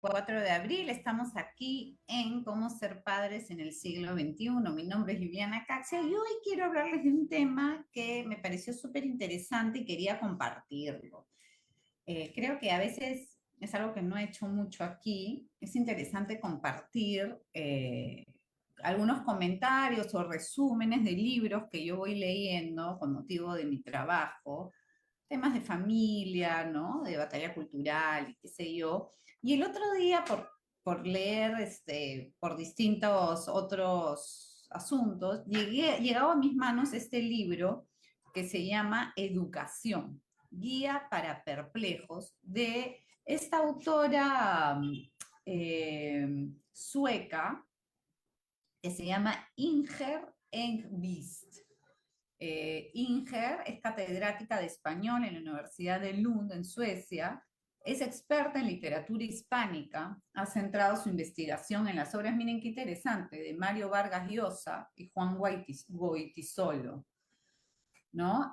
4 de abril. Estamos aquí en Cómo ser padres en el siglo XXI. Mi nombre es Viviana Caxia y hoy quiero hablarles de un tema que me pareció súper interesante y quería compartirlo. Creo que a veces es algo que no he hecho mucho aquí. Es interesante compartir algunos comentarios o resúmenes de libros que yo voy leyendo con motivo de mi trabajo, temas de familia, ¿no? De batalla cultural y qué sé yo. Y el otro día, por leer por distintos otros asuntos, llegaba a mis manos este libro que se llama Educación, Guía para Perplejos, de esta autora sueca que se llama Inger Engvist. Inger es catedrática de español en la Universidad de Lund, en Suecia. Es experta en literatura hispánica. Ha centrado su investigación en las obras, miren qué interesante, de Mario Vargas Llosa y Juan Goytisolo, ¿no?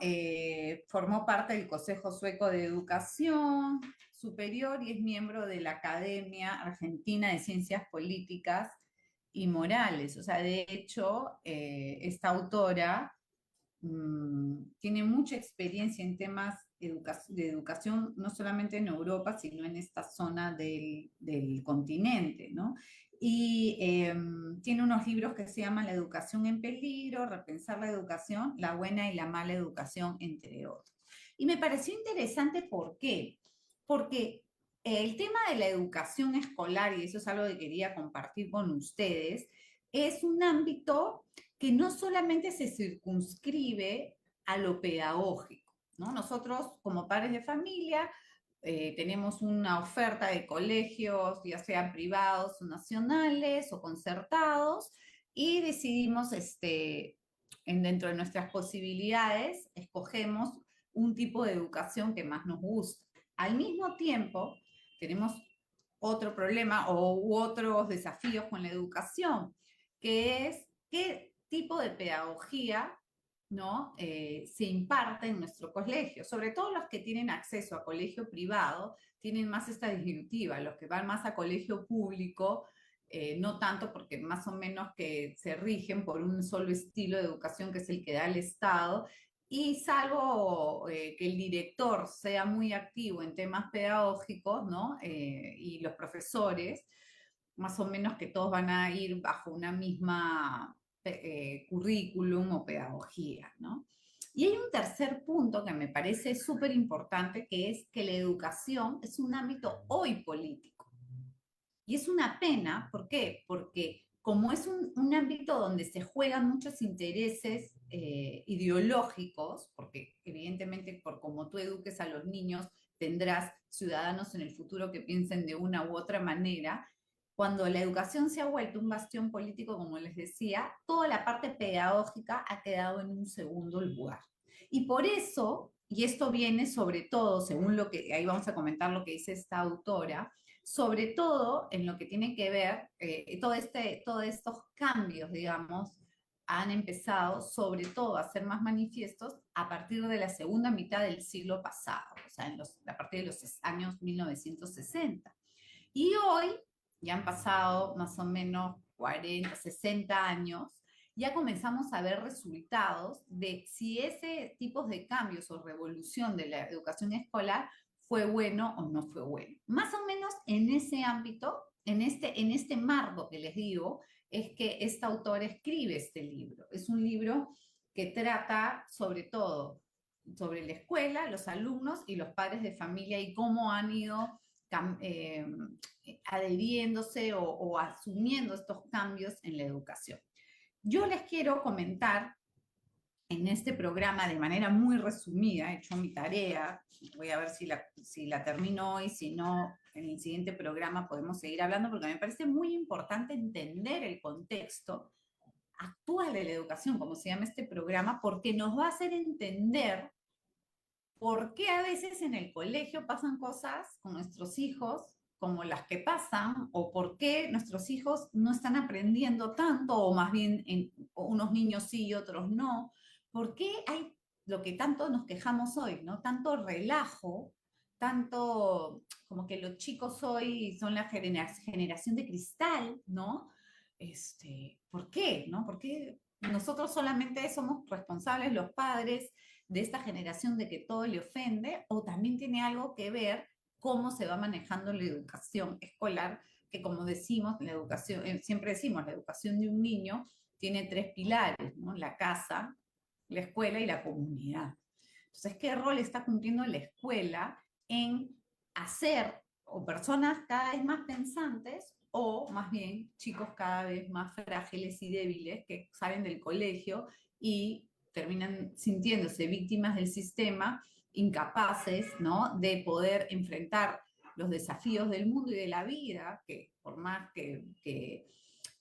Formó parte del Consejo Sueco de Educación Superior y es miembro de la Academia Argentina de Ciencias Políticas y Morales. O sea, de hecho, esta autora tiene mucha experiencia en temas de educación, no solamente en Europa, sino en esta zona del continente, ¿no? Y tiene unos libros que se llaman La educación en peligro, Repensar la educación, La buena y la mala educación, entre otros. Y me pareció interesante, ¿por qué? Porque el tema de la educación escolar, y eso es algo que quería compartir con ustedes, es un ámbito que no solamente se circunscribe a lo pedagógico, ¿no? Nosotros, como padres de familia, tenemos una oferta de colegios, ya sean privados o nacionales o concertados, y decidimos, dentro de nuestras posibilidades, escogemos un tipo de educación que más nos gusta. Al mismo tiempo, tenemos otro problema u otros desafíos con la educación, que es qué tipo de pedagogía, ¿no? Se imparte en nuestro colegio. Sobre todo los que tienen acceso a colegio privado tienen más esta disyuntiva. Los que van más a colegio público, no tanto, porque más o menos que se rigen por un solo estilo de educación que es el que da el Estado, y salvo que el director sea muy activo en temas pedagógicos, ¿no? Y los profesores, más o menos que todos van a ir bajo una misma currículum o pedagogía, ¿no? Y hay un tercer punto que me parece súper importante, que es que la educación es un ámbito hoy político. Y es una pena, ¿por qué? Porque como es un ámbito donde se juegan muchos intereses ideológicos, porque evidentemente por como tú eduques a los niños, tendrás ciudadanos en el futuro que piensen de una u otra manera. Cuando la educación se ha vuelto un bastión político, como les decía, toda la parte pedagógica ha quedado en un segundo lugar. Y por eso, y esto viene sobre todo, según lo que, ahí vamos a comentar lo que dice esta autora, sobre todo en lo que tiene que ver, todos estos cambios, digamos, han empezado sobre todo a ser más manifiestos a partir de la segunda mitad del siglo pasado, o sea, a partir de los años 1960. Y hoy, ya han pasado más o menos 40, 60 años, ya comenzamos a ver resultados de si ese tipo de cambios o revolución de la educación escolar fue bueno o no fue bueno. Más o menos en ese ámbito, en este marco que les digo, es que esta autora escribe este libro. Es un libro que trata sobre todo sobre la escuela, los alumnos y los padres de familia y cómo han ido eh, adheriéndose o asumiendo estos cambios en la educación. Yo les quiero comentar en este programa de manera muy resumida, he hecho mi tarea, voy a ver si la termino hoy, si no, en el siguiente programa podemos seguir hablando, porque me parece muy importante entender el contexto actual de la educación, como se llama este programa, porque nos va a hacer entender por qué a veces en el colegio pasan cosas con nuestros hijos como las que pasan, o por qué nuestros hijos no están aprendiendo tanto, o más bien unos niños sí y otros no. ¿Por qué hay lo que tanto nos quejamos hoy, ¿no? Tanto relajo tanto como que los chicos hoy son la generación de cristal, ¿no? ¿Por qué? ¿No? Porque nosotros solamente somos responsables, los padres, de esta generación de que todo le ofende, o también tiene algo que ver cómo se va manejando la educación escolar, que como decimos, la educación, siempre decimos, la educación de un niño tiene tres pilares, ¿no? La casa, la escuela y la comunidad. Entonces, ¿qué rol está cumpliendo la escuela en hacer o personas cada vez más pensantes o más bien chicos cada vez más frágiles y débiles que salen del colegio y terminan sintiéndose víctimas del sistema, incapaces, ¿no?, de poder enfrentar los desafíos del mundo y de la vida, que por más que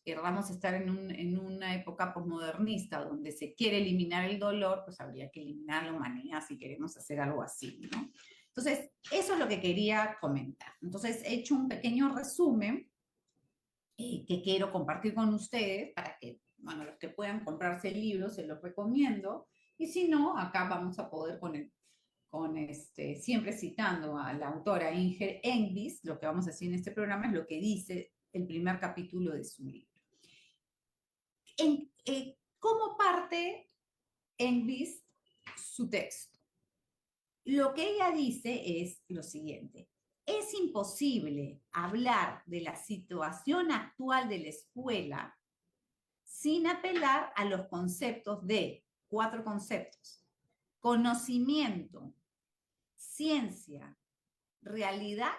queramos estar en una época posmodernista donde se quiere eliminar el dolor, pues habría que eliminar la humanidad si queremos hacer algo así, ¿no? Entonces, eso es lo que quería comentar. Entonces, he hecho un pequeño resumen que quiero compartir con ustedes para que, bueno, los que puedan comprarse el libro, se los recomiendo. Y si no, acá vamos a poder siempre citando a la autora Inger Engbis, lo que vamos a decir en este programa es lo que dice el primer capítulo de su libro. ¿Cómo parte Engbis su texto? Lo que ella dice es lo siguiente: es imposible hablar de la situación actual de la escuela sin apelar a los conceptos de, 4 conceptos: conocimiento, ciencia, realidad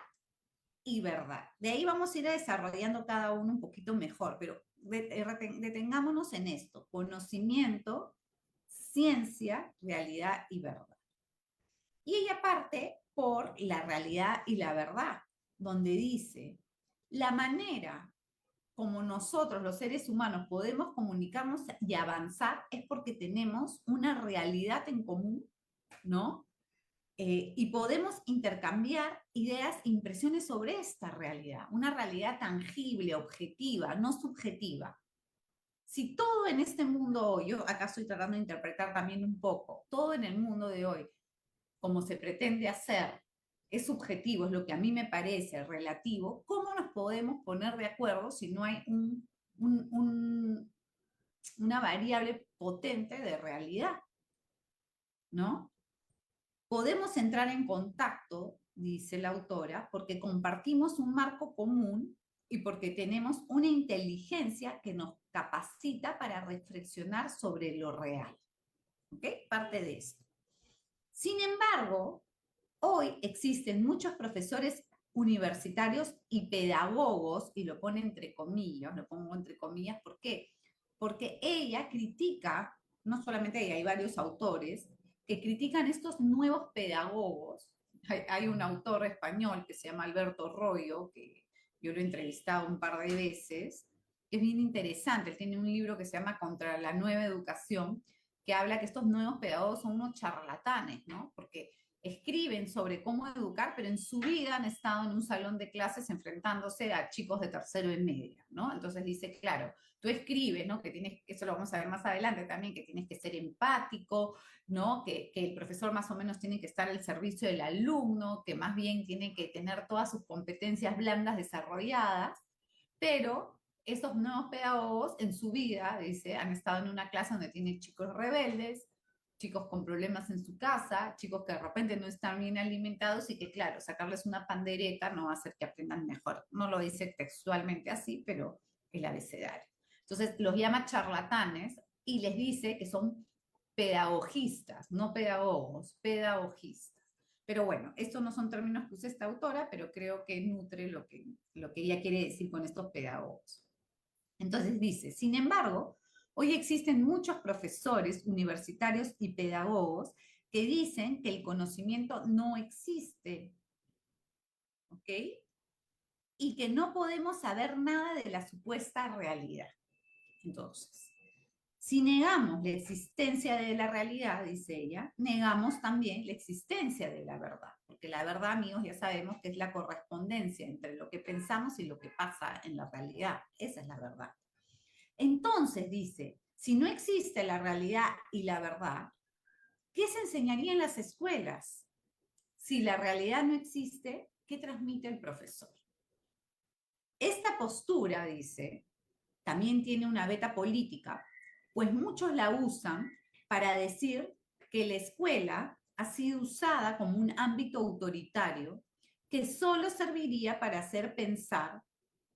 y verdad. De ahí vamos a ir desarrollando cada uno un poquito mejor, pero detengámonos en esto: conocimiento, ciencia, realidad y verdad. Y ella parte por la realidad y la verdad, donde dice: la manera como nosotros los seres humanos podemos comunicarnos y avanzar es porque tenemos una realidad en común, ¿no? Y podemos intercambiar ideas e impresiones sobre esta realidad, una realidad tangible, objetiva, no subjetiva. Si todo en este mundo hoy, yo acá estoy tratando de interpretar también un poco, todo en el mundo de hoy, como se pretende hacer, es subjetivo, es lo que a mí me parece relativo, ¿cómo nos podemos poner de acuerdo si no hay una variable potente de realidad? ¿No? Podemos entrar en contacto, dice la autora, porque compartimos un marco común y porque tenemos una inteligencia que nos capacita para reflexionar sobre lo real. ¿Ok? Parte de esto. Sin embargo, hoy existen muchos profesores universitarios y pedagogos, y lo pone entre comillas, lo pongo entre comillas, ¿por qué? Porque ella critica, no solamente ella, hay varios autores que critican estos nuevos pedagogos. Hay un autor español que se llama Alberto Royo, que yo lo he entrevistado un par de veces, que es bien interesante. Él tiene un libro que se llama Contra la Nueva Educación, que habla que estos nuevos pedagogos son unos charlatanes, ¿no? Porque escriben sobre cómo educar, pero en su vida han estado en un salón de clases enfrentándose a chicos de tercero y media, ¿no? Entonces dice, claro, tú escribes, ¿no? Que tienes, eso lo vamos a ver más adelante también, que tienes que ser empático, ¿no? Que el profesor más o menos tiene que estar al servicio del alumno, que más bien tiene que tener todas sus competencias blandas desarrolladas, pero esos nuevos pedagogos en su vida, dice, han estado en una clase donde tienen chicos rebeldes, chicos con problemas en su casa, chicos que de repente no están bien alimentados y que, claro, sacarles una pandereta no va a hacer que aprendan mejor. No lo dice textualmente así, pero el abecedario. Entonces los llama charlatanes y les dice que son pedagogistas, no pedagogos, pedagogistas. Pero bueno, estos no son términos que usa esta autora, pero creo que nutre lo que ella quiere decir con estos pedagogos. Entonces dice, sin embargo, hoy existen muchos profesores universitarios y pedagogos que dicen que el conocimiento no existe, ¿ok? Y que no podemos saber nada de la supuesta realidad. Entonces, si negamos la existencia de la realidad, dice ella, negamos también la existencia de la verdad, porque la verdad, amigos, ya sabemos que es la correspondencia entre lo que pensamos y lo que pasa en la realidad. Esa es la verdad. Entonces, dice, si no existe la realidad y la verdad, ¿qué se enseñaría en las escuelas? Si la realidad no existe, ¿qué transmite el profesor? Esta postura, dice, también tiene una beta política, pues muchos la usan para decir que la escuela ha sido usada como un ámbito autoritario que solo serviría para hacer pensar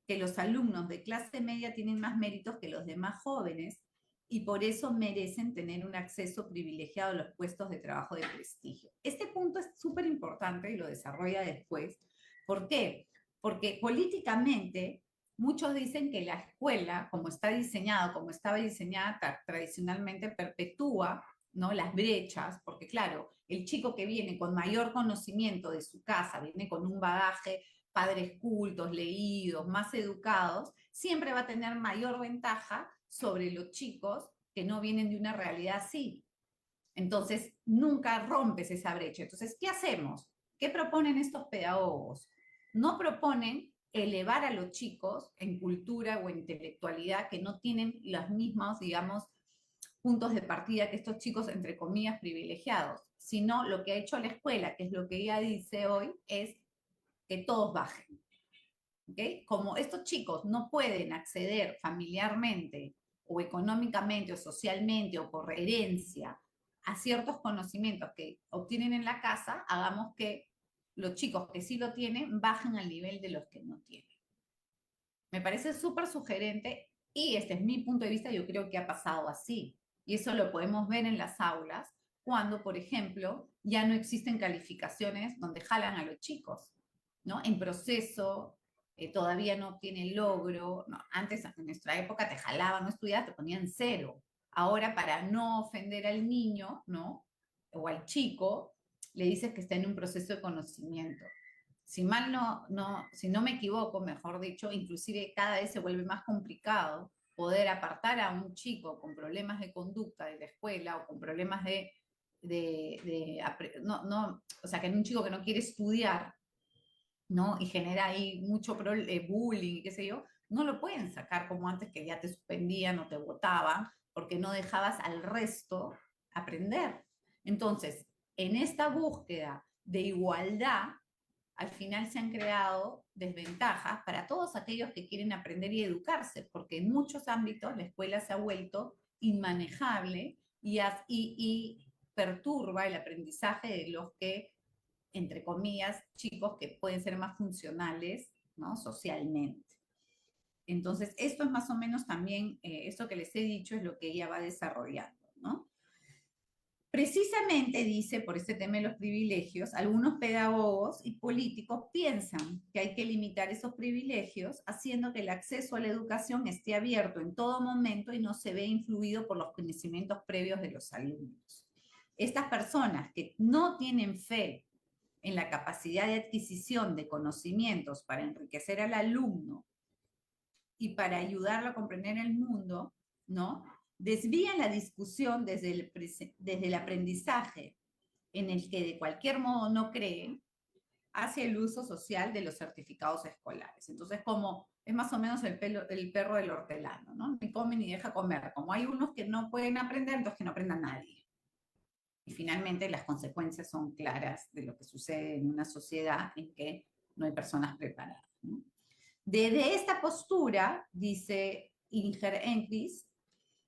que los alumnos de clase media tienen más méritos que los demás jóvenes y por eso merecen tener un acceso privilegiado a los puestos de trabajo de prestigio. Este punto es súper importante y lo desarrolla después. ¿Por qué? Porque políticamente muchos dicen que la escuela, como está diseñada, como estaba diseñada tradicionalmente, perpetúa, ¿no?, las brechas, porque claro, el chico que viene con mayor conocimiento de su casa, viene con un bagaje, padres cultos, leídos, más educados, siempre va a tener mayor ventaja sobre los chicos que no vienen de una realidad así. Entonces, nunca rompes esa brecha. Entonces, ¿qué hacemos? ¿Qué proponen estos pedagogos? No proponen elevar a los chicos en cultura o en intelectualidad que no tienen los mismos, digamos, puntos de partida que estos chicos, entre comillas, privilegiados, sino lo que ha hecho la escuela, que es lo que ella dice hoy, es que todos bajen. ¿Okay? Como estos chicos no pueden acceder familiarmente o económicamente o socialmente o por herencia a ciertos conocimientos que obtienen en la casa, hagamos que los chicos que sí lo tienen bajen al nivel de los que no tienen. Me parece súper sugerente y este es mi punto de vista, yo creo que ha pasado así. Y eso lo podemos ver en las aulas cuando, por ejemplo, ya no existen calificaciones donde jalan a los chicos, ¿no? En proceso, todavía no obtienen logro. No, antes, en nuestra época, te jalaban, no estudiabas, te ponían 0. Ahora, para no ofender al niño, ¿no?, o al chico, le dices que está en un proceso de conocimiento. Si mal si no me equivoco, mejor dicho, inclusive cada vez se vuelve más complicado poder apartar a un chico con problemas de conducta de la escuela o con problemas o sea, que en un chico que no quiere estudiar, ¿no?, y genera ahí mucho bullying y qué sé yo, no lo pueden sacar como antes, que ya te suspendían o te votaban porque no dejabas al resto aprender. Entonces, en esta búsqueda de igualdad, al final se han creado desventajas para todos aquellos que quieren aprender y educarse, porque en muchos ámbitos la escuela se ha vuelto inmanejable y perturba el aprendizaje de los que, entre comillas, chicos que pueden ser más funcionales, ¿no?, socialmente. Entonces, esto es más o menos también, esto que les he dicho es lo que ella va desarrollando, ¿no? Precisamente, dice, por este tema de los privilegios, algunos pedagogos y políticos piensan que hay que limitar esos privilegios haciendo que el acceso a la educación esté abierto en todo momento y no se vea influido por los conocimientos previos de los alumnos. Estas personas que no tienen fe en la capacidad de adquisición de conocimientos para enriquecer al alumno y para ayudarlo a comprender el mundo, ¿no?, desvían la discusión desde el aprendizaje, en el que de cualquier modo no creen, hacia el uso social de los certificados escolares. Entonces, como es más o menos el perro del hortelano, ¿no? Ni come ni deja comer. Como hay unos que no pueden aprender, entonces que no aprenda nadie. Y finalmente las consecuencias son claras de lo que sucede en una sociedad en que no hay personas preparadas, ¿no? Desde esta postura, dice Inger Enquist,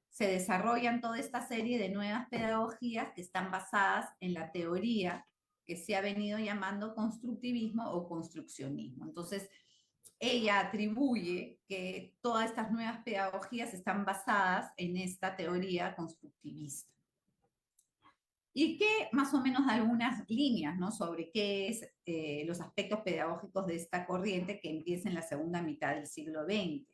se desarrollan toda esta serie de nuevas pedagogías que están basadas en la teoría que se ha venido llamando constructivismo o construccionismo. Entonces, ella atribuye que todas estas nuevas pedagogías están basadas en esta teoría constructivista. Y que más o menos algunas líneas, ¿no?, sobre qué es los aspectos pedagógicos de esta corriente que empieza en la segunda mitad del siglo XX.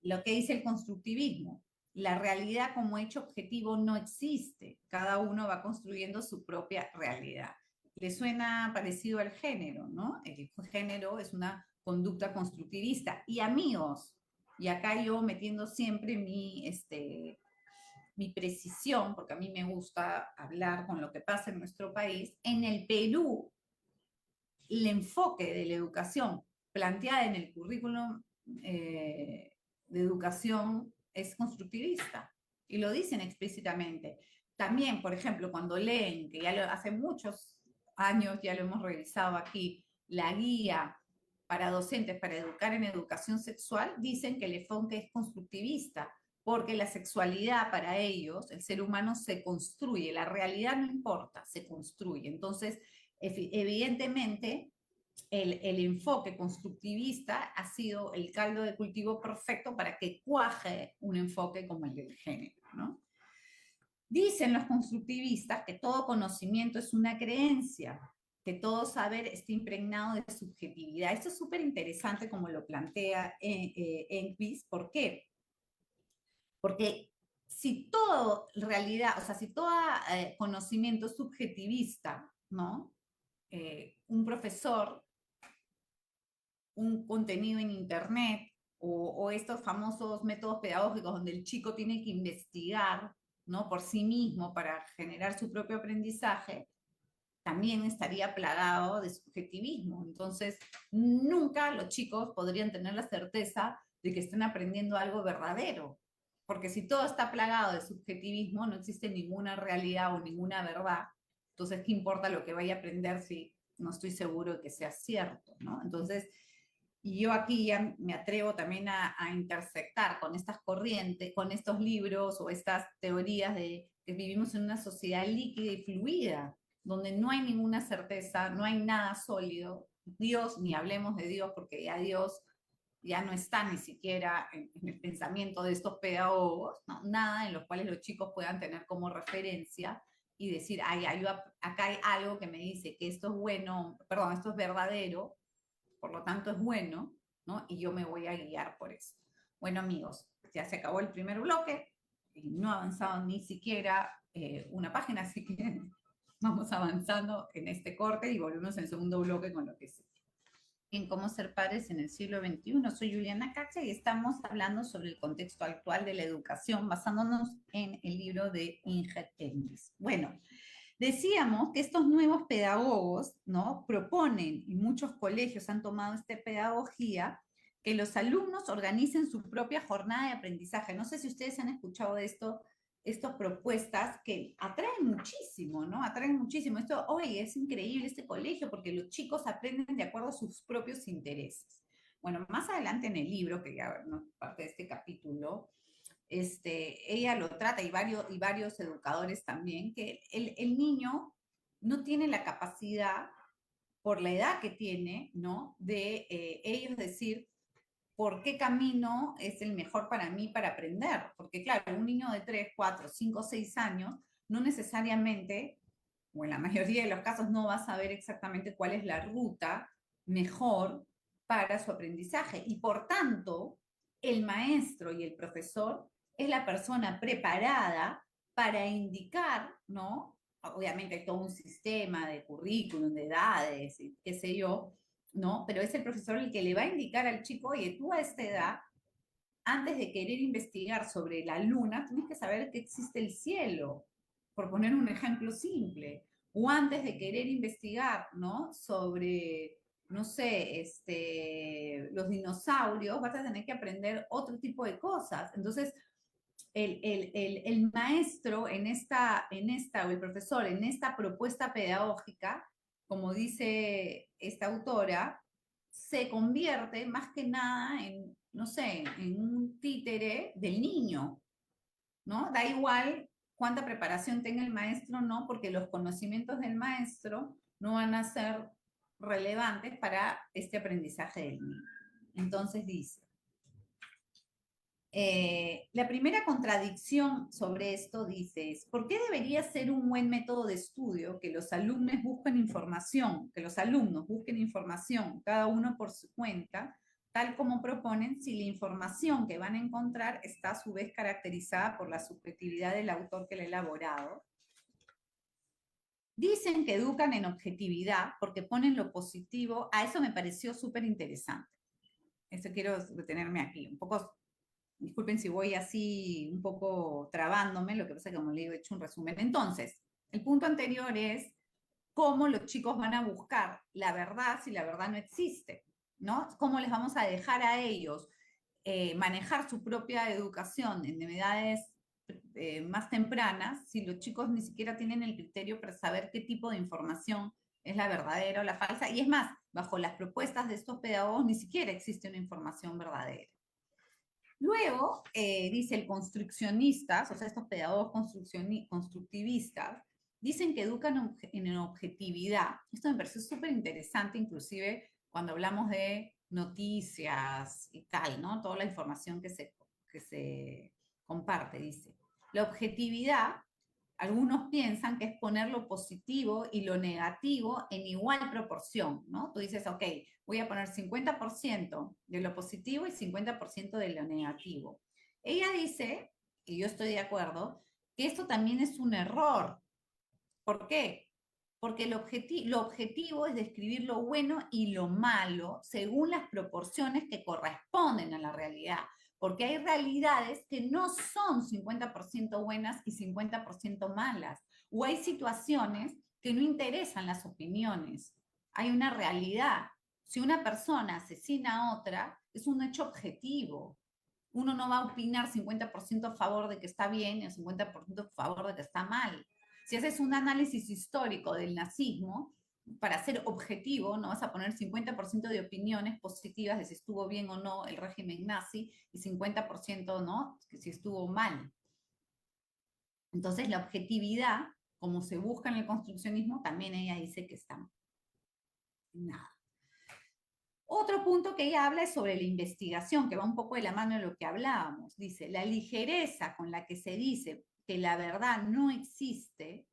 Lo que dice el constructivismo: la realidad como hecho objetivo no existe, cada uno va construyendo su propia realidad. Le suena parecido al género, ¿no? El género es una conducta constructivista. Y amigos, y acá yo metiendo siempre mi precisión, porque a mí me gusta hablar con lo que pasa en nuestro país, en el Perú, el enfoque de la educación planteada en el currículum de educación es constructivista, y lo dicen explícitamente. También, por ejemplo, cuando leen, que ya hace muchos años, ya lo hemos revisado aquí, la guía para docentes para educar en educación sexual, dicen que el enfoque es constructivista, porque la sexualidad para ellos, el ser humano se construye, la realidad no importa, se construye. Entonces, evidentemente, el enfoque constructivista ha sido el caldo de cultivo perfecto para que cuaje un enfoque como el del género, ¿no? Dicen los constructivistas que todo conocimiento es una creencia, que todo saber está impregnado de subjetividad. Esto es súper interesante como lo plantea Enquist. ¿Por qué? Porque si todo realidad, o sea, si todo conocimiento es subjetivista, ¿no? Un profesor, un contenido en internet o estos famosos métodos pedagógicos donde el chico tiene que investigar, ¿no? Por sí mismo para generar su propio aprendizaje, también estaría plagado de subjetivismo. Entonces, nunca los chicos podrían tener la certeza de que están aprendiendo algo verdadero. Porque si todo está plagado de subjetivismo, no existe ninguna realidad o ninguna verdad. Entonces, ¿qué importa lo que vaya a aprender si no estoy seguro de que sea cierto, ¿no? Entonces, y yo aquí ya me atrevo también a intersectar con estas corrientes, con estos libros o estas teorías de que vivimos en una sociedad líquida y fluida, donde no hay ninguna certeza, no hay nada sólido. Dios, ni hablemos de Dios, porque ya Dios ya no está ni siquiera en el pensamiento de estos pedagogos, ¿no? Nada en los cuales los chicos puedan tener como referencia y decir, ay, acá hay algo que me dice que esto es bueno, perdón, esto es verdadero, por lo tanto es bueno, ¿no? Y yo me voy a guiar por eso. Bueno, amigos, ya se acabó el primer bloque y no ha avanzado ni siquiera una página, así que vamos avanzando en este corte y volvemos en el segundo bloque con lo que sigue. En cómo ser padres en el siglo XXI. Soy Juliana Cacha y estamos hablando sobre el contexto actual de la educación basándonos en el libro de Inger Engels. Bueno, decíamos que estos nuevos pedagogos, ¿no? Proponen, y muchos colegios han tomado esta pedagogía, que los alumnos organicen su propia jornada de aprendizaje. No sé si ustedes han escuchado de esto, estas propuestas que atraen muchísimo, ¿no? Atraen muchísimo. Esto, oye, es increíble este colegio porque los chicos aprenden de acuerdo a sus propios intereses. Bueno, más adelante en el libro, que ya no es parte de este capítulo, ella lo trata y varios educadores también, que el niño no tiene la capacidad, por la edad que tiene, ¿no? De ellos decir por qué camino es el mejor para mí para aprender. Porque claro, un niño de 3 4 5 6 años no necesariamente, o en la mayoría de los casos, no va a saber exactamente cuál es la ruta mejor para su aprendizaje. Y por tanto, el maestro y el profesor es la persona preparada para indicar, ¿no? Obviamente hay todo un sistema de currículum, de edades, y qué sé yo, ¿no? Pero es el profesor el que le va a indicar al chico, oye, tú a esta edad, antes de querer investigar sobre la luna, tienes que saber que existe el cielo, por poner un ejemplo simple. O antes de querer investigar, ¿no? Sobre, no sé, los dinosaurios, vas a tener que aprender otro tipo de cosas. Entonces, el maestro o el profesor en esta propuesta pedagógica, como dice esta autora, se convierte más que nada en, no sé, en un títere del niño, ¿no? Da igual cuánta preparación tenga el maestro, no, porque los conocimientos del maestro no van a ser relevantes para este aprendizaje del niño. Entonces dice, la primera contradicción sobre esto dice es, ¿por qué debería ser un buen método de estudio que los alumnos busquen información, cada uno por su cuenta, tal como proponen, si la información que van a encontrar está a su vez caracterizada por la subjetividad del autor que la ha elaborado? Dicen que educan en objetividad porque ponen lo positivo. A eso me pareció súper interesante. Eso quiero detenerme aquí. Un poco, disculpen si voy así un poco trabándome, lo que pasa es que como le digo, he hecho un resumen. Entonces, el punto anterior es cómo los chicos van a buscar la verdad si la verdad no existe, ¿no? ¿Cómo les vamos a dejar a ellos manejar su propia educación en edades más tempranas si los chicos ni siquiera tienen el criterio para saber qué tipo de información es la verdadera o la falsa, y es más, bajo las propuestas de estos pedagogos ni siquiera existe una información verdadera. Luego, dice el construccionistas, o sea, estos pedagogos constructivistas, dicen que educan en objetividad. Esto me pareció súper interesante, inclusive cuando hablamos de noticias y tal, ¿no? Toda la información que se comparte, dice. La objetividad, algunos piensan que es poner lo positivo y lo negativo en igual proporción, ¿no? Tú dices, ok, voy a poner 50% de lo positivo y 50% de lo negativo. Ella dice, y yo estoy de acuerdo, que esto también es un error. ¿Por qué? Porque lo objetivo es describir lo bueno y lo malo según las proporciones que corresponden a la realidad. Porque hay realidades que no son 50% buenas y 50% malas. O hay situaciones que no interesan las opiniones. Hay una realidad. Si una persona asesina a otra, es un hecho objetivo. Uno no va a opinar 50% a favor de que está bien y el 50% a favor de que está mal. Si haces un análisis histórico del nazismo, para ser objetivo, no vas a poner 50% de opiniones positivas de si estuvo bien o no el régimen nazi y 50% no, que si estuvo mal. Entonces la objetividad, como se busca en el construccionismo, también ella dice que está nada. Otro punto que ella habla es sobre la investigación, que va un poco de la mano de lo que hablábamos. Dice, la ligereza con la que se dice que la verdad no existe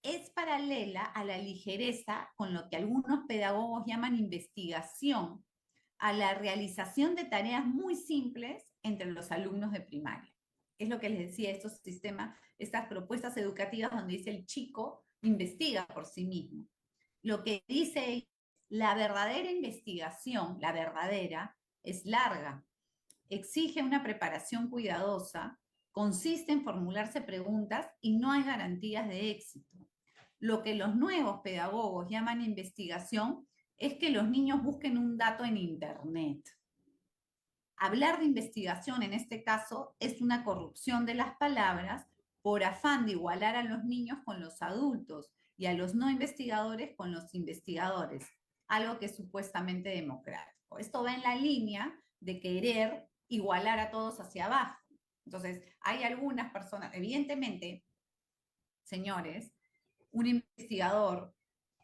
es paralela a la ligereza con lo que algunos pedagogos llaman investigación, a la realización de tareas muy simples entre los alumnos de primaria. Es lo que les decía, estos sistemas, estas propuestas educativas donde dice el chico investiga por sí mismo. Lo que dice la verdadera investigación, la verdadera, es larga, exige una preparación cuidadosa, consiste en formularse preguntas y no hay garantías de éxito. Lo que los nuevos pedagogos llaman investigación es que los niños busquen un dato en Internet. Hablar de investigación en este caso es una corrupción de las palabras por afán de igualar a los niños con los adultos y a los no investigadores con los investigadores, algo que es supuestamente democrático. Esto va en la línea de querer igualar a todos hacia abajo. Entonces, hay algunas personas, evidentemente, señores, un investigador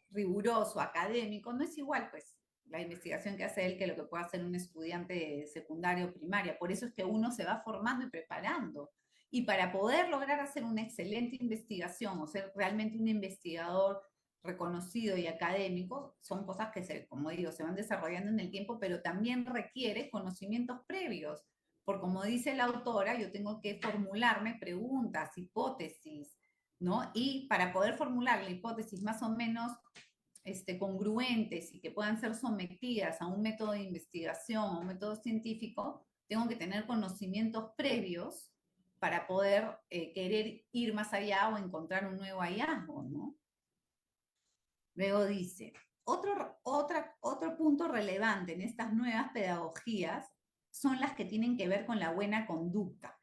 riguroso, académico, no es igual, pues, la investigación que hace él que lo que puede hacer un estudiante secundario o primaria. Por eso es que uno se va formando y preparando. Y para poder lograr hacer una excelente investigación o ser realmente un investigador reconocido y académico, son cosas que, como digo, se van desarrollando en el tiempo, pero también requiere conocimientos previos. Por como dice la autora, yo tengo que formularme preguntas, hipótesis, ¿no? Y para poder formular la hipótesis más o menos congruentes y que puedan ser sometidas a un método de investigación, a un método científico, tengo que tener conocimientos previos para poder querer ir más allá o encontrar un nuevo hallazgo, ¿no? Luego dice, otro punto relevante en estas nuevas pedagogías son las que tienen que ver con la buena conducta.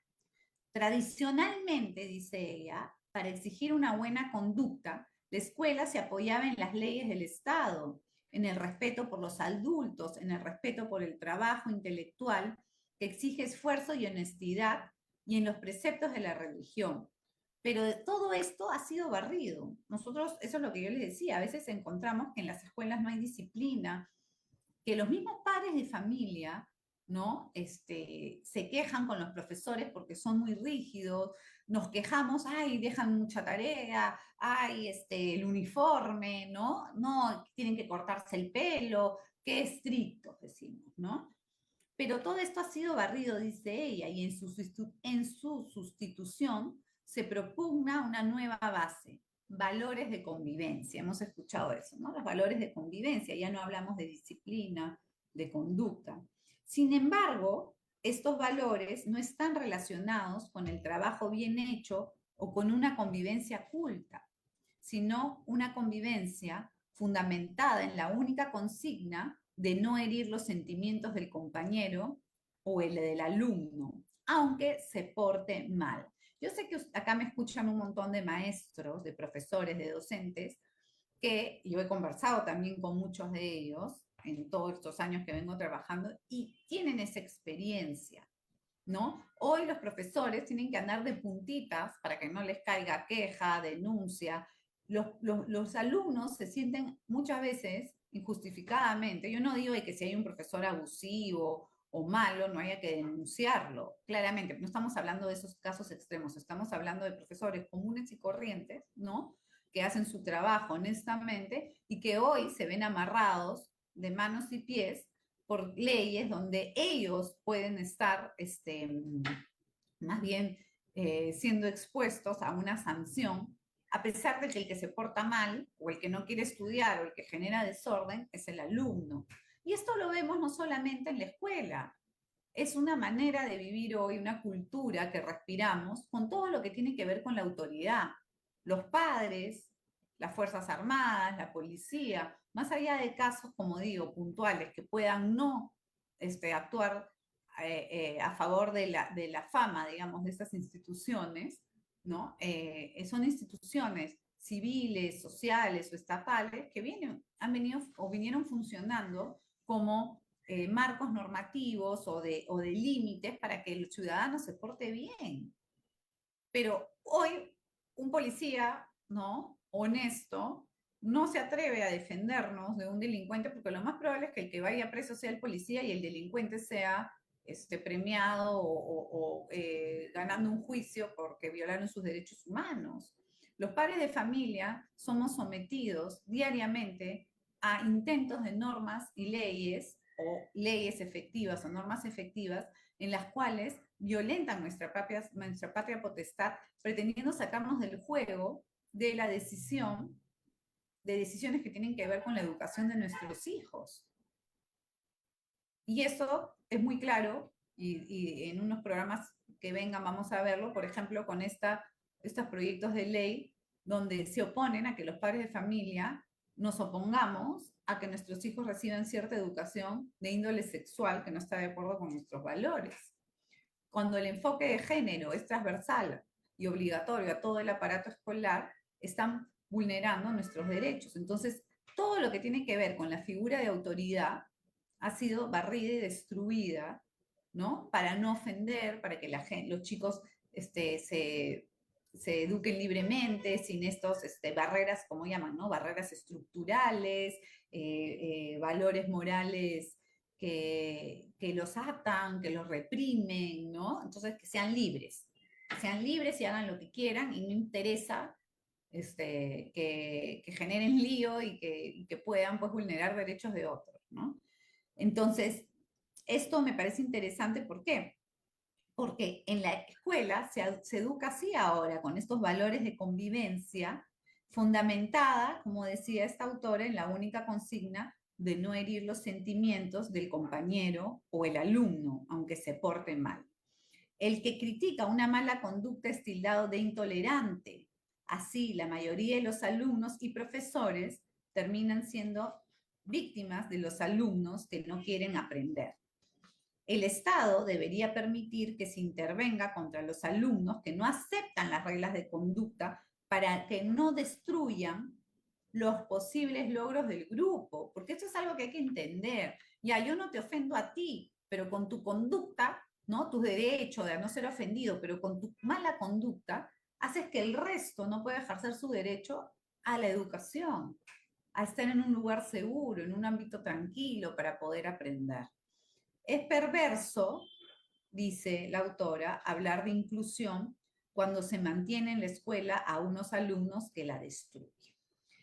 Tradicionalmente, dice ella, para exigir una buena conducta, la escuela se apoyaba en las leyes del Estado, en el respeto por los adultos, en el respeto por el trabajo intelectual, que exige esfuerzo y honestidad, y en los preceptos de la religión. Pero todo esto ha sido barrido. Nosotros, eso es lo que yo les decía, a veces encontramos que en las escuelas no hay disciplina, que los mismos padres de familia, ¿no? Se quejan con los profesores porque son muy rígidos, nos quejamos, ay, dejan mucha tarea, ay, el uniforme, ¿no? No, tienen que cortarse el pelo, qué estrictos decimos, ¿no? Pero todo esto ha sido barrido, dice ella, y en su sustitución se propugna una nueva base, valores de convivencia. Hemos escuchado eso, ¿no? Los valores de convivencia, ya no hablamos de disciplina, de conducta. Sin embargo, estos valores no están relacionados con el trabajo bien hecho o con una convivencia culta, sino una convivencia fundamentada en la única consigna de no herir los sentimientos del compañero o el del alumno, aunque se porte mal. Yo sé que acá me escuchan un montón de maestros, de profesores, de docentes, que yo he conversado también con muchos de ellos en todos estos años que vengo trabajando y tienen esa experiencia, ¿no? Hoy los profesores tienen que andar de puntitas para que no les caiga queja, denuncia. Los alumnos se sienten muchas veces injustificadamente. Yo no digo de que si hay un profesor abusivo o malo no haya que denunciarlo, claramente. No estamos hablando de esos casos extremos, estamos hablando de profesores comunes y corrientes, ¿no? Que hacen su trabajo honestamente y que hoy se ven amarrados de manos y pies por leyes donde ellos pueden estar más bien siendo expuestos a una sanción, a pesar de que el que se porta mal o el que no quiere estudiar o el que genera desorden es el alumno. Y esto lo vemos no solamente en la escuela, es una manera de vivir hoy, una cultura que respiramos con todo lo que tiene que ver con la autoridad. Los padres, las Fuerzas Armadas, la policía, más allá de casos, como digo, puntuales, que puedan no actuar a favor de la fama, digamos, de estas instituciones, ¿no? Son instituciones civiles, sociales o estatales que han venido o vinieron funcionando como marcos normativos o de límites para que el ciudadano se porte bien. Pero hoy un policía, ¿no? Honesto, no se atreve a defendernos de un delincuente porque lo más probable es que el que vaya preso sea el policía y el delincuente sea premiado ganando un juicio porque violaron sus derechos humanos. Los padres de familia somos sometidos diariamente a intentos de normas y leyes o leyes efectivas o normas efectivas en las cuales violentan nuestra patria potestad, pretendiendo sacarnos del juego de la decisión, de decisiones que tienen que ver con la educación de nuestros hijos. Y eso es muy claro, y en unos programas que vengan vamos a verlo, por ejemplo, con estos proyectos de ley donde se oponen a que los padres de familia nos opongamos a que nuestros hijos reciban cierta educación de índole sexual que no está de acuerdo con nuestros valores. Cuando el enfoque de género es transversal y obligatorio a todo el aparato escolar, están vulnerando nuestros derechos. Entonces, todo lo que tiene que ver con la figura de autoridad ha sido barrida y destruida, ¿no? Para no ofender, para que los chicos se eduquen libremente, sin estos barreras, como llaman, ¿no? Barreras estructurales, valores morales que los atan, que los reprimen, ¿no? Entonces, que sean libres y hagan lo que quieran y no interesa que generen lío y que puedan pues, vulnerar derechos de otros, ¿no? Entonces, esto me parece interesante, ¿por qué? Porque en la escuela se educa así ahora, con estos valores de convivencia, fundamentada, como decía esta autora, en la única consigna de no herir los sentimientos del compañero o el alumno, aunque se porte mal. El que critica una mala conducta es tildado de intolerante. Así, la mayoría de los alumnos y profesores terminan siendo víctimas de los alumnos que no quieren aprender. El Estado debería permitir que se intervenga contra los alumnos que no aceptan las reglas de conducta para que no destruyan los posibles logros del grupo, porque esto es algo que hay que entender. Ya, yo no te ofendo a ti, pero con tu conducta, ¿no? Tu derecho de no ser ofendido, pero con tu mala conducta, haces que el resto no pueda ejercer su derecho a la educación, a estar en un lugar seguro, en un ámbito tranquilo para poder aprender. Es perverso, dice la autora, hablar de inclusión cuando se mantiene en la escuela a unos alumnos que la destruyen.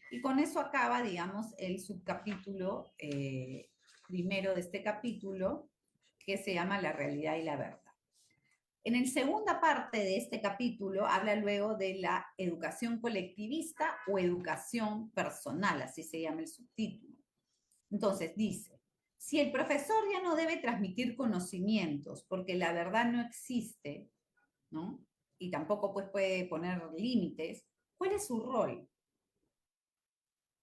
Y con eso acaba, digamos, el subcapítulo primero de este capítulo, que se llama La realidad y la verdad. En la segunda parte de este capítulo habla luego de la educación colectivista o educación personal, así se llama el subtítulo. Entonces dice, si el profesor ya no debe transmitir conocimientos porque la verdad no existe, ¿no? Y tampoco pues, puede poner límites, ¿cuál es su rol?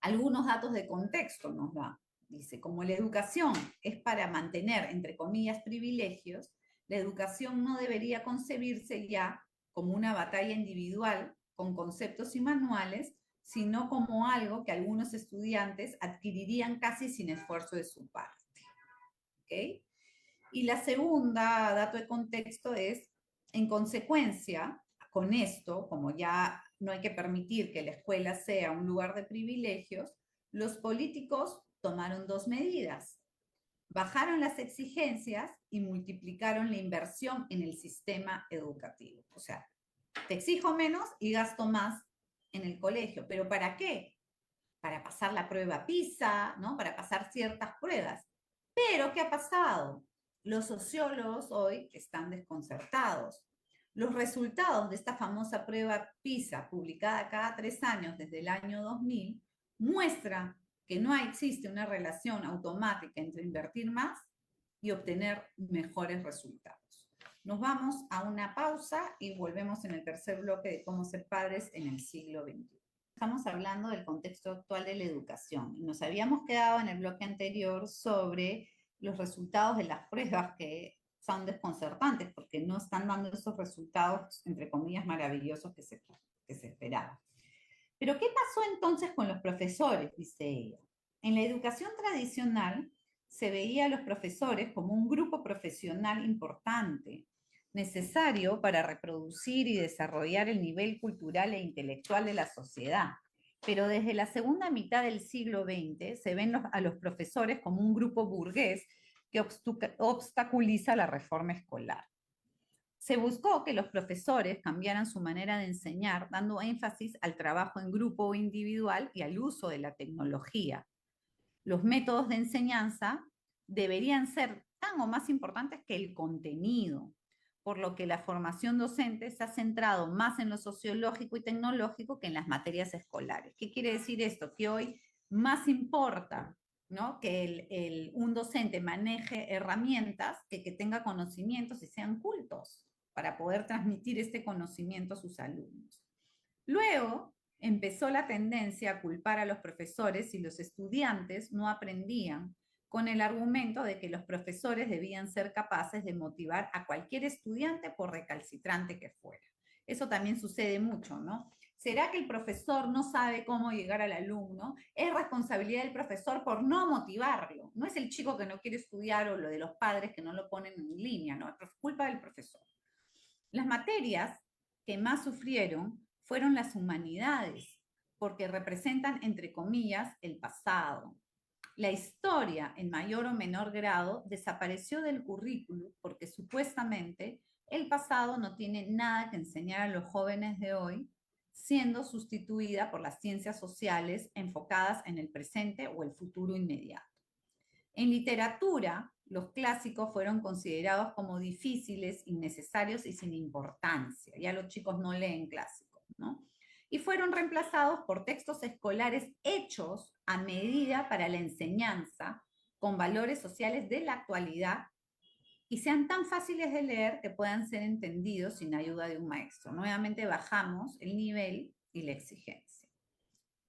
Algunos datos de contexto nos da. Dice, como la educación es para mantener, entre comillas, privilegios, la educación no debería concebirse ya como una batalla individual con conceptos y manuales, sino como algo que algunos estudiantes adquirirían casi sin esfuerzo de su parte. ¿Ok? Y la segunda dato de contexto es, en consecuencia, con esto, como ya no hay que permitir que la escuela sea un lugar de privilegios, los políticos tomaron dos medidas. Bajaron las exigencias y multiplicaron la inversión en el sistema educativo. O sea, te exijo menos y gasto más en el colegio. ¿Pero para qué? Para pasar la prueba PISA, ¿no? Para pasar ciertas pruebas. Pero, ¿qué ha pasado? Los sociólogos hoy están desconcertados. Los resultados de esta famosa prueba PISA, publicada cada 3 años desde el año 2000, muestran que no existe una relación automática entre invertir más y obtener mejores resultados. Nos vamos a una pausa y volvemos en el tercer bloque de cómo ser padres en el siglo XXI. Estamos hablando del contexto actual de la educación y nos habíamos quedado en el bloque anterior sobre los resultados de las pruebas que son desconcertantes porque no están dando esos resultados, entre comillas, maravillosos que se esperaban. Pero ¿qué pasó entonces con los profesores? Dice ella. En la educación tradicional se veía a los profesores como un grupo profesional importante, necesario para reproducir y desarrollar el nivel cultural e intelectual de la sociedad. Pero desde la segunda mitad del siglo XX se ven a los profesores como un grupo burgués que obstaculiza la reforma escolar. Se buscó que los profesores cambiaran su manera de enseñar, dando énfasis al trabajo en grupo o individual y al uso de la tecnología. Los métodos de enseñanza deberían ser tan o más importantes que el contenido, por lo que la formación docente se ha centrado más en lo sociológico y tecnológico que en las materias escolares. ¿Qué quiere decir esto? Que hoy más importa, ¿no?, que un docente maneje herramientas que tenga conocimientos y sean cultos para poder transmitir este conocimiento a sus alumnos. Luego empezó la tendencia a culpar a los profesores si los estudiantes no aprendían, con el argumento de que los profesores debían ser capaces de motivar a cualquier estudiante por recalcitrante que fuera. Eso también sucede mucho, ¿no? ¿Será que el profesor no sabe cómo llegar al alumno? Es responsabilidad del profesor por no motivarlo. No es el chico que no quiere estudiar o lo de los padres que no lo ponen en línea, ¿no? Es culpa del profesor. Las materias que más sufrieron fueron las humanidades, porque representan, entre comillas, el pasado. La historia, en mayor o menor grado, desapareció del currículo porque supuestamente el pasado no tiene nada que enseñar a los jóvenes de hoy, siendo sustituida por las ciencias sociales enfocadas en el presente o el futuro inmediato. En literatura, los clásicos fueron considerados como difíciles, innecesarios y sin importancia. Ya los chicos no leen clásicos, ¿no? Y fueron reemplazados por textos escolares hechos a medida para la enseñanza, con valores sociales de la actualidad y sean tan fáciles de leer que puedan ser entendidos sin ayuda de un maestro. Nuevamente bajamos el nivel y la exigencia.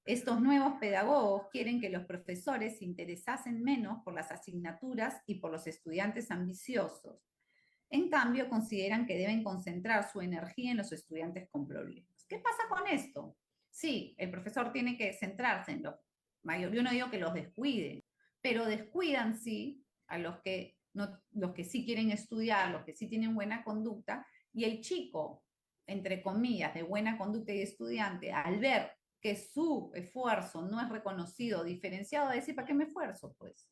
Estos nuevos pedagogos quieren que los profesores se interesasen menos por las asignaturas y por los estudiantes ambiciosos. En cambio, consideran que deben concentrar su energía en los estudiantes con problemas. ¿Qué pasa con esto? Sí, el profesor tiene que centrarse en los mayores. Yo no digo que los descuiden, pero descuidan, sí, a los que sí quieren estudiar, los que sí tienen buena conducta, y el chico, entre comillas, de buena conducta y estudiante, al ver que su esfuerzo no es reconocido, diferenciado, de decir, ¿para qué me esfuerzo? Pues,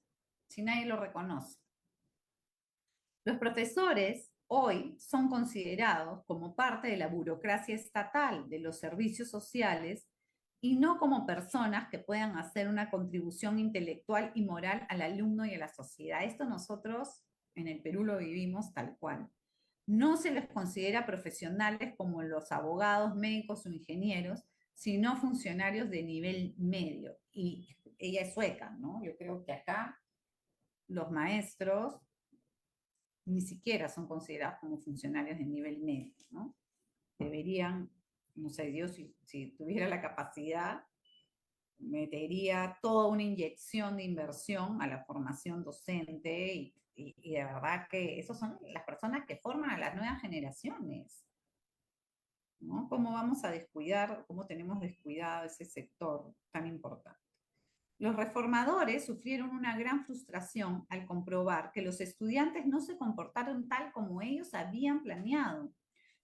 si nadie lo reconoce. Los profesores hoy son considerados como parte de la burocracia estatal, de los servicios sociales, y no como personas que puedan hacer una contribución intelectual y moral al alumno y a la sociedad. Esto nosotros en el Perú lo vivimos tal cual. No se les considera profesionales como los abogados, médicos o ingenieros, sino funcionarios de nivel medio. Y ella es sueca, ¿no? Yo creo que acá los maestros ni siquiera son considerados como funcionarios de nivel medio, ¿no? Deberían, no sé, yo si tuviera la capacidad, metería toda una inyección de inversión a la formación docente y de verdad que esas son las personas que forman a las nuevas generaciones. ¿no? ¿Cómo vamos a descuidar, cómo tenemos descuidado ese sector tan importante? Los reformadores sufrieron una gran frustración al comprobar que los estudiantes no se comportaron tal como ellos habían planeado.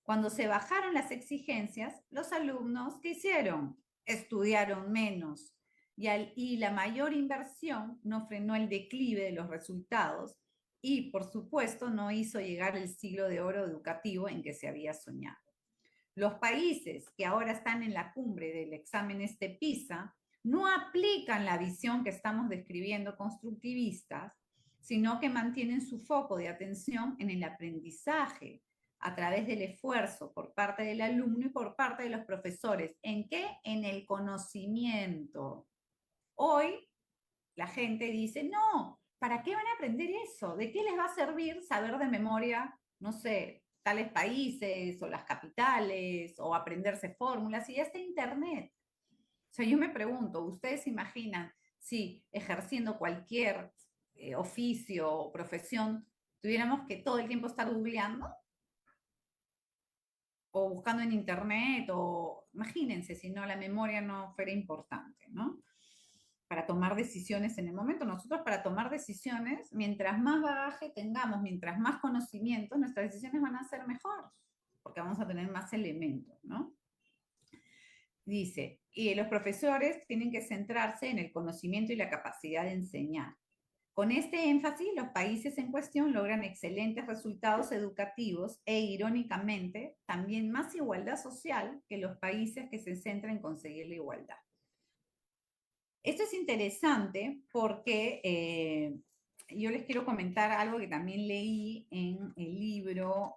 Cuando se bajaron las exigencias, los alumnos, ¿qué hicieron? Estudiaron menos y la mayor inversión no frenó el declive de los resultados y, por supuesto, no hizo llegar el siglo de oro educativo en que se había soñado. Los países que ahora están en la cumbre del examen PISA no aplican la visión que estamos describiendo constructivistas, sino que mantienen su foco de atención en el aprendizaje a través del esfuerzo por parte del alumno y por parte de los profesores. ¿En qué? En el conocimiento. Hoy la gente dice, no, ¿para qué van a aprender eso? ¿De qué les va a servir saber de memoria, no sé, tales países o las capitales o aprenderse fórmulas? Y ya está Internet. O sea, yo me pregunto, ¿ustedes se imaginan si ejerciendo cualquier oficio o profesión tuviéramos que todo el tiempo estar googleando o buscando en Internet? O imagínense si no, la memoria no fuera importante, ¿no? Para tomar decisiones en el momento. Nosotros para tomar decisiones, mientras más bagaje tengamos, mientras más conocimientos, nuestras decisiones van a ser mejores, porque vamos a tener más elementos, ¿no? Dice, y los profesores tienen que centrarse en el conocimiento y la capacidad de enseñar. Con este énfasis, los países en cuestión logran excelentes resultados educativos e, irónicamente, también más igualdad social que los países que se centran en conseguir la igualdad. Esto es interesante porque yo les quiero comentar algo que también leí en el libro,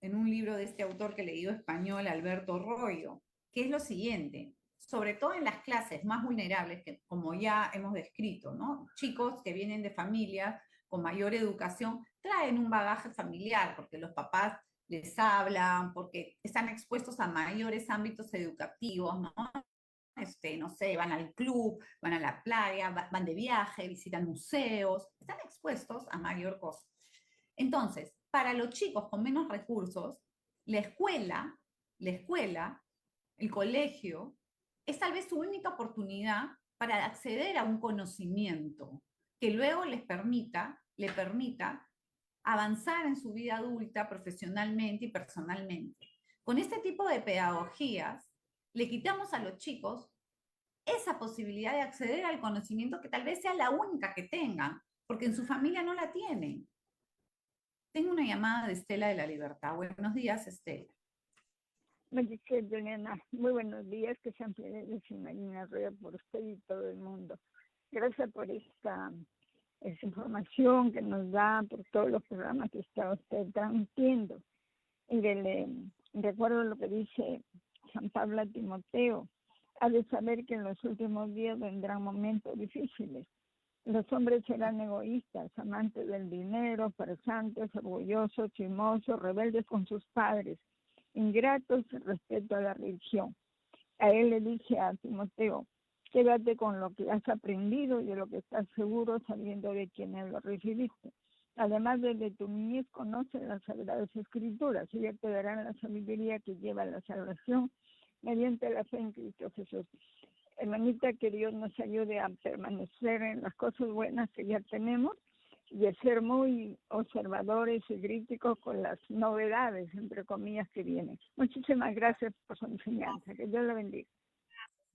en un libro de este autor que leí español, Alberto Royo, que es lo siguiente, sobre todo en las clases más vulnerables, que como ya hemos descrito, ¿no? Chicos que vienen de familias con mayor educación traen un bagaje familiar, porque los papás les hablan, porque están expuestos a mayores ámbitos educativos, ¿no? No sé, van al club, van a la playa, van de viaje, visitan museos, están expuestos a mayor cosa. Entonces, para los chicos con menos recursos, la escuela, el colegio, es tal vez su única oportunidad para acceder a un conocimiento que luego le permita avanzar en su vida adulta, profesionalmente y personalmente. Con este tipo de pedagogías, le quitamos a los chicos esa posibilidad de acceder al conocimiento que tal vez sea la única que tengan, porque en su familia no la tienen. Tengo una llamada de Estela de la Libertad. Buenos días, Estela. Bendiciones, Juliana. Muy buenos días, que sean plenitud y Marina Rueda por usted y todo el mundo. Gracias por esta información que nos da, por todos los programas que está usted transmitiendo. Y recuerdo lo que dice San Pablo a Timoteo, ha de saber que en los últimos días vendrán momentos difíciles. Los hombres serán egoístas, amantes del dinero, farsantes, orgullosos, chismosos, rebeldes con sus padres, ingratos respecto a la religión. A él le dice a Timoteo, quédate con lo que has aprendido y de lo que estás seguro, sabiendo de quién lo recibiste. Además, desde tu niñez conoce las Sagradas Escrituras, y ellas te darán la sabiduría que lleva a la salvación mediante la fe en Cristo Jesús. Hermanita, que Dios nos ayude a permanecer en las cosas buenas que ya tenemos y a ser muy observadores y críticos con las novedades, entre comillas, que vienen. Muchísimas gracias por su enseñanza. Que Dios la bendiga.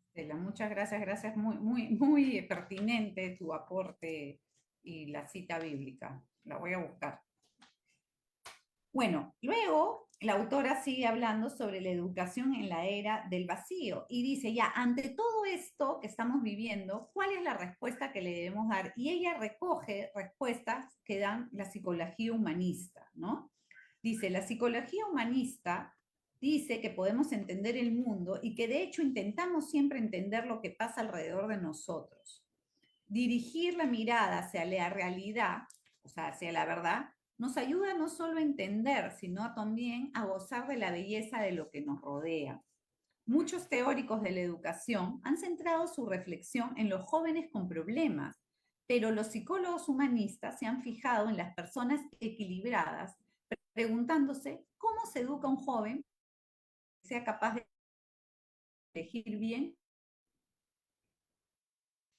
Estela, muchas gracias. Muy pertinente tu aporte y la cita bíblica. La voy a buscar. Bueno, luego la autora sigue hablando sobre la educación en la era del vacío y dice, ya, ante todo esto que estamos viviendo, ¿cuál es la respuesta que le debemos dar? Y ella recoge respuestas que dan la psicología humanista, ¿no? Dice, la psicología humanista dice que podemos entender el mundo y que de hecho intentamos siempre entender lo que pasa alrededor de nosotros. Dirigir la mirada hacia la realidad, o sea, hacia la verdad, nos ayuda no solo a entender, sino también a gozar de la belleza de lo que nos rodea. Muchos teóricos de la educación han centrado su reflexión en los jóvenes con problemas, pero los psicólogos humanistas se han fijado en las personas equilibradas, preguntándose cómo se educa un joven sea capaz de elegir bien,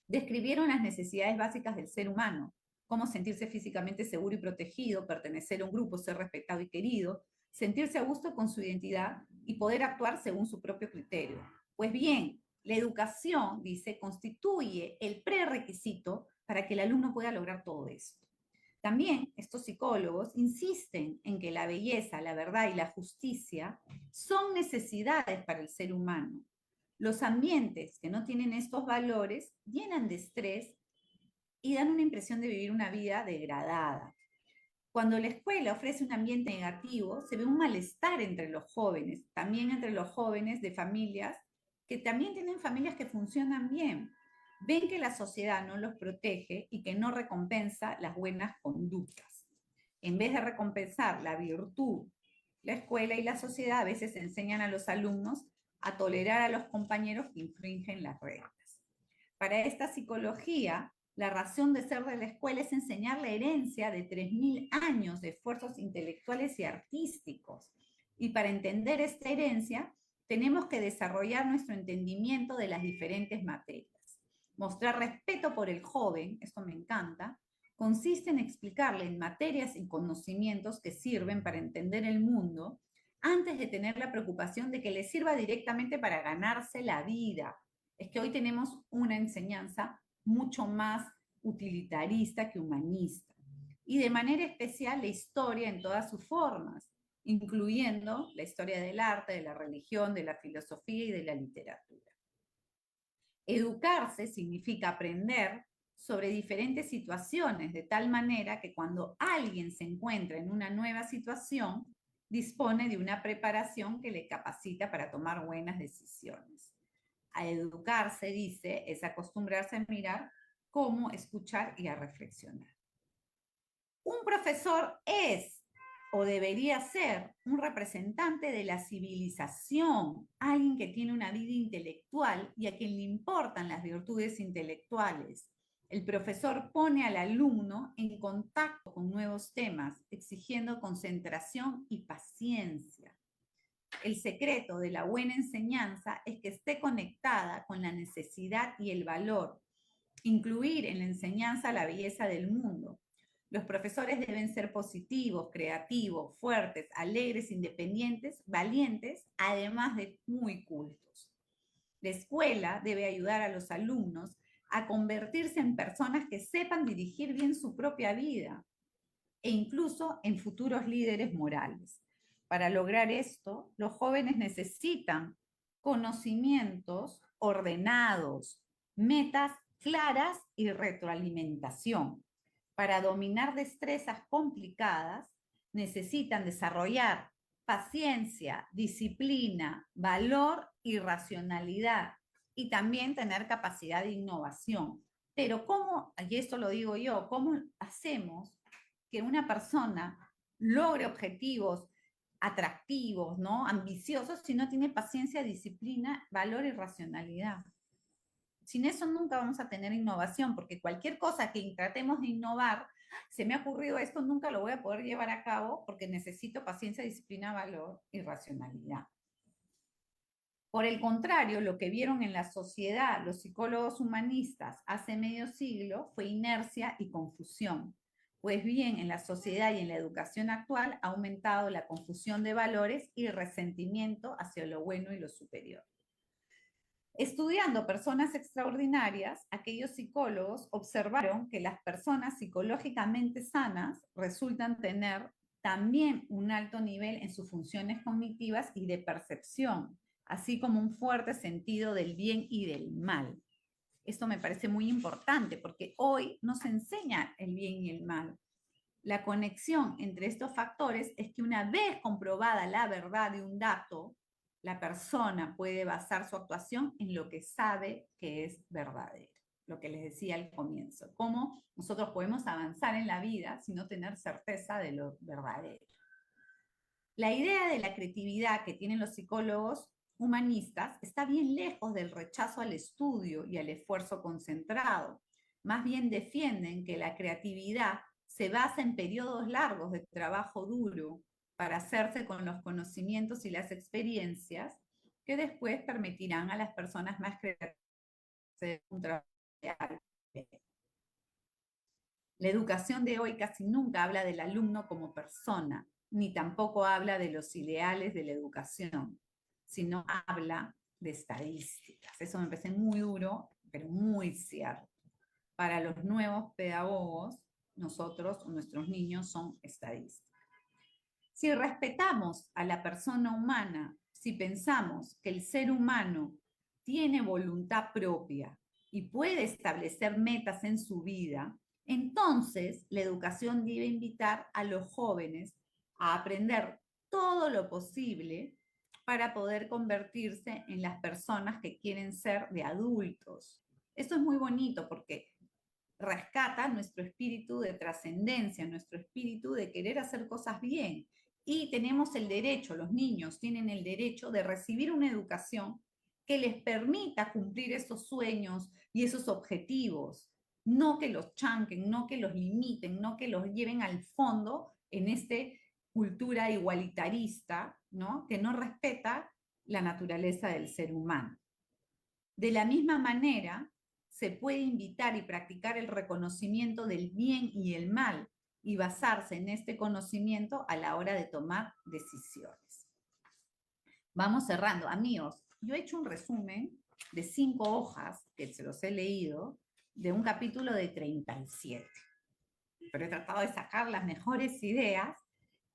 describieron las necesidades básicas del ser humano, cómo sentirse físicamente seguro y protegido, pertenecer a un grupo, ser respetado y querido, sentirse a gusto con su identidad y poder actuar según su propio criterio. Pues bien, la educación, dice, constituye el prerequisito para que el alumno pueda lograr todo esto. También estos psicólogos insisten en que la belleza, la verdad y la justicia son necesidades para el ser humano. Los ambientes que no tienen estos valores llenan de estrés y dan una impresión de vivir una vida degradada. Cuando la escuela ofrece un ambiente negativo, se ve un malestar entre los jóvenes, también entre los jóvenes de familias que también tienen familias que funcionan bien. Ven que la sociedad no los protege y que no recompensa las buenas conductas. En vez de recompensar la virtud, la escuela y la sociedad a veces enseñan a los alumnos a tolerar a los compañeros que infringen las reglas. Para esta psicología, la razón de ser de la escuela es enseñar la herencia de 3.000 años de esfuerzos intelectuales y artísticos. Y para entender esta herencia, tenemos que desarrollar nuestro entendimiento de las diferentes materias. Mostrar respeto por el joven, esto me encanta, consiste en explicarle en materias y conocimientos que sirven para entender el mundo antes de tener la preocupación de que le sirva directamente para ganarse la vida. Es que hoy tenemos una enseñanza mucho más utilitarista que humanista. Y de manera especial la historia en todas sus formas, incluyendo la historia del arte, de la religión, de la filosofía y de la literatura. Educarse significa aprender sobre diferentes situaciones, de tal manera que cuando alguien se encuentra en una nueva situación, dispone de una preparación que le capacita para tomar buenas decisiones. A educarse, dice, es acostumbrarse a mirar cómo escuchar y a reflexionar. Un profesor es o debería ser un representante de la civilización, alguien que tiene una vida intelectual y a quien le importan las virtudes intelectuales. El profesor pone al alumno en contacto con nuevos temas, exigiendo concentración y paciencia. El secreto de la buena enseñanza es que esté conectada con la necesidad y el valor, incluir en la enseñanza la belleza del mundo. Los profesores deben ser positivos, creativos, fuertes, alegres, independientes, valientes, además de muy cultos. La escuela debe ayudar a los alumnos a convertirse en personas que sepan dirigir bien su propia vida e incluso en futuros líderes morales. Para lograr esto, los jóvenes necesitan conocimientos ordenados, metas claras y retroalimentación. Para dominar destrezas complicadas, necesitan desarrollar paciencia, disciplina, valor y racionalidad, y también tener capacidad de innovación. Pero ¿cómo, y esto lo digo yo, cómo hacemos que una persona logre objetivos atractivos, ¿no? Ambiciosos, si no tiene paciencia, disciplina, valor y racionalidad? Sin eso nunca vamos a tener innovación, porque cualquier cosa que tratemos de innovar, se me ha ocurrido esto, nunca lo voy a poder llevar a cabo porque necesito paciencia, disciplina, valor y racionalidad. Por el contrario, lo que vieron en la sociedad los psicólogos humanistas hace medio siglo fue inercia y confusión. Pues bien, en la sociedad y en la educación actual ha aumentado la confusión de valores y resentimiento hacia lo bueno y lo superior. Estudiando personas extraordinarias, aquellos psicólogos observaron que las personas psicológicamente sanas resultan tener también un alto nivel en sus funciones cognitivas y de percepción, así como un fuerte sentido del bien y del mal. Esto me parece muy importante porque hoy nos enseña el bien y el mal. La conexión entre estos factores es que una vez comprobada la verdad de un dato, la persona puede basar su actuación en lo que sabe que es verdadero. Lo que les decía al comienzo, cómo nosotros podemos avanzar en la vida sin no tener certeza de lo verdadero. La idea de la creatividad que tienen los psicólogos humanistas está bien lejos del rechazo al estudio y al esfuerzo concentrado. Más bien defienden que la creatividad se basa en periodos largos de trabajo duro, para hacerse con los conocimientos y las experiencias que después permitirán a las personas más creativas hacer un trabajo real. La educación de hoy casi nunca habla del alumno como persona, ni tampoco habla de los ideales de la educación, sino habla de estadísticas. Eso me parece muy duro, pero muy cierto. Para los nuevos pedagogos, nosotros, nuestros niños son estadísticas. Si respetamos a la persona humana, si pensamos que el ser humano tiene voluntad propia y puede establecer metas en su vida, entonces la educación debe invitar a los jóvenes a aprender todo lo posible para poder convertirse en las personas que quieren ser de adultos. Esto es muy bonito porque rescata nuestro espíritu de trascendencia, nuestro espíritu de querer hacer cosas bien. Y tenemos el derecho, los niños tienen el derecho de recibir una educación que les permita cumplir esos sueños y esos objetivos, no que los chanquen, no que los limiten, no que los lleven al fondo en esta cultura igualitarista, ¿no? Que no respeta la naturaleza del ser humano. De la misma manera, se puede invitar y practicar el reconocimiento del bien y el mal y basarse en este conocimiento a la hora de tomar decisiones. Vamos cerrando. Amigos, yo he hecho un resumen de 5 hojas, que se los he leído, de un capítulo de 37. Pero he tratado de sacar las mejores ideas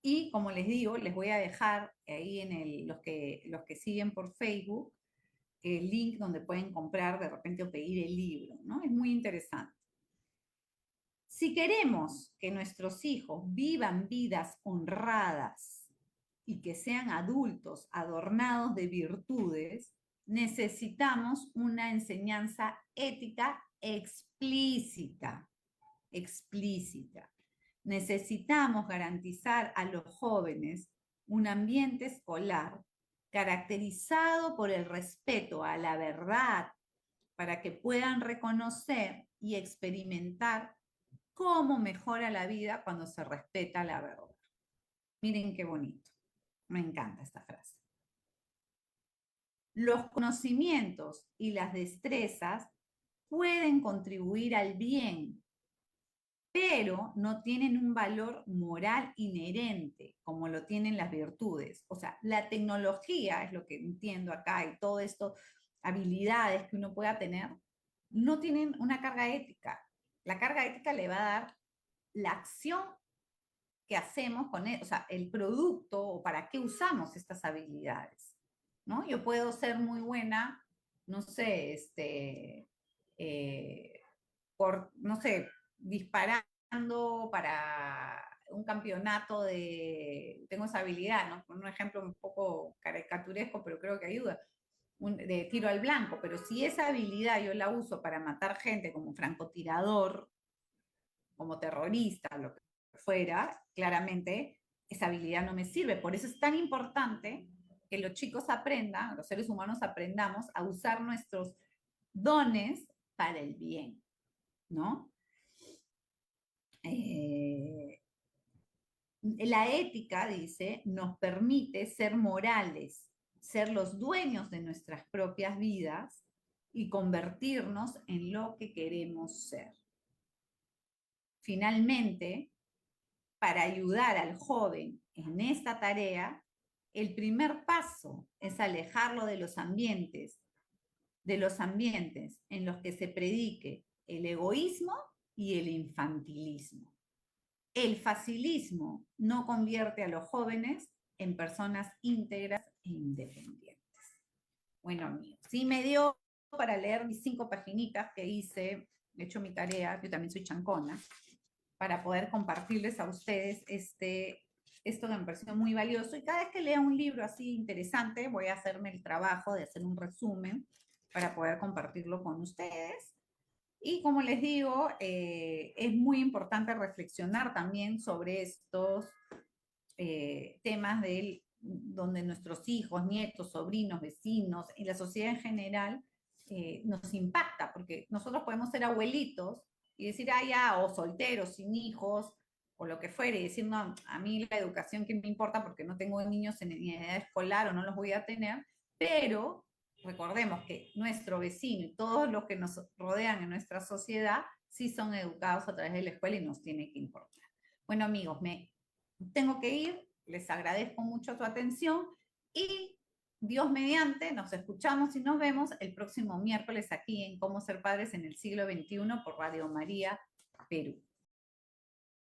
y, como les digo, les voy a dejar ahí en los que siguen por Facebook el link donde pueden comprar de repente o pedir el libro, ¿no? Es muy interesante. Si queremos que nuestros hijos vivan vidas honradas y que sean adultos adornados de virtudes, necesitamos una enseñanza ética explícita. Necesitamos garantizar a los jóvenes un ambiente escolar caracterizado por el respeto a la verdad, para que puedan reconocer y experimentar cómo mejora la vida cuando se respeta la verdad. Miren qué bonito. Me encanta esta frase. Los conocimientos y las destrezas pueden contribuir al bien, pero no tienen un valor moral inherente como lo tienen las virtudes. O sea, la tecnología, es lo que entiendo acá, y todo esto, habilidades que uno pueda tener, no tienen una carga ética. La carga ética le va a dar la acción que hacemos con él, o sea, el producto o para qué usamos estas habilidades, ¿no? Yo puedo ser muy buena, no sé, no sé, disparando para un campeonato tengo esa habilidad, ¿no? Con un ejemplo un poco caricaturesco, pero creo que ayuda, de tiro al blanco, pero si esa habilidad yo la uso para matar gente como francotirador, como terrorista, lo que fuera, claramente esa habilidad no me sirve. Por eso es tan importante que los chicos aprendan, los seres humanos aprendamos a usar nuestros dones para el bien, ¿no? La ética, dice, nos permite ser morales, ser los dueños de nuestras propias vidas y convertirnos en lo que queremos ser. Finalmente, para ayudar al joven en esta tarea, el primer paso es alejarlo de los ambientes en los que se predique el egoísmo y el infantilismo. El facilismo no convierte a los jóvenes en personas íntegras e independientes. Bueno, amigos, sí me dio para leer mis 5 paginitas que hice, he hecho mi tarea, yo también soy chancona, para poder compartirles a ustedes esto que me pareció muy valioso. Y cada vez que lea un libro así interesante, voy a hacerme el trabajo de hacer un resumen para poder compartirlo con ustedes. Y como les digo, es muy importante reflexionar también sobre estos temas donde nuestros hijos, nietos, sobrinos, vecinos y la sociedad en general nos impacta, porque nosotros podemos ser abuelitos y decir, ah, ya, o solteros, sin hijos, o lo que fuere, y decir, no, a mí la educación que me importa porque no tengo niños en edad escolar o no los voy a tener, pero recordemos que nuestro vecino y todos los que nos rodean en nuestra sociedad sí son educados a través de la escuela y nos tiene que importar. Bueno, amigos, me tengo que ir, les agradezco mucho su atención y Dios mediante, nos escuchamos y nos vemos el próximo miércoles aquí en Cómo ser padres en el siglo XXI por Radio María Perú.